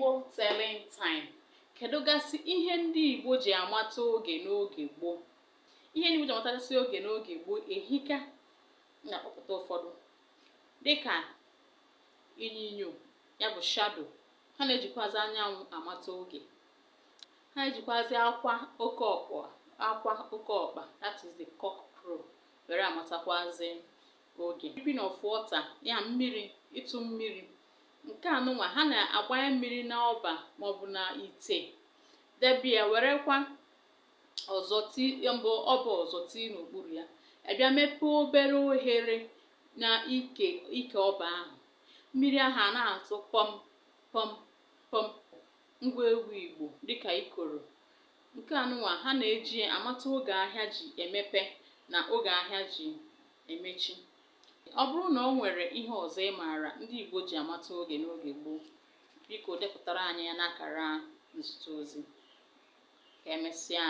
Igbo telling time. Kedụgasị ihe ndị Igbo ji amata oge n'oge gboo? Ihe ndị Igbo ji amatasị oge n'oge gboo ehika na-akpọpụta ụfọdụ dịka ịnyịnyo, ya bụ shadow. Ha na-ejikwazi anyanwụ amata oge. Ha ejikwazi akwa oke ọkpa, that is the cock crow, were amatakwazi oge. Dripping of water, ya mmiri, ịtụ mmiri. Nke anụnwa ha na-agbanye mmiri n'ọba maọbụ na ite, debe ya, werekwa ọzọ ọba ọzọ tii n'okpuru ya, abịa mepee obere ohere na ike ọba ahụ. Mmiri ahụ a na-atụ pọm pọm pọm, ngwa egwu Igbo dịka ikoro. Nke anụnwa ha na-eji amata oge ahịa ji emepe na oge ahịa ji emechi. Ọ bụrụ na o nwere ihe ọzọ ị maara ndị Igbo ji amata oge n'oge gboo, biko depụtara anyị ya n'akara nzita ozi. Ka emesịa.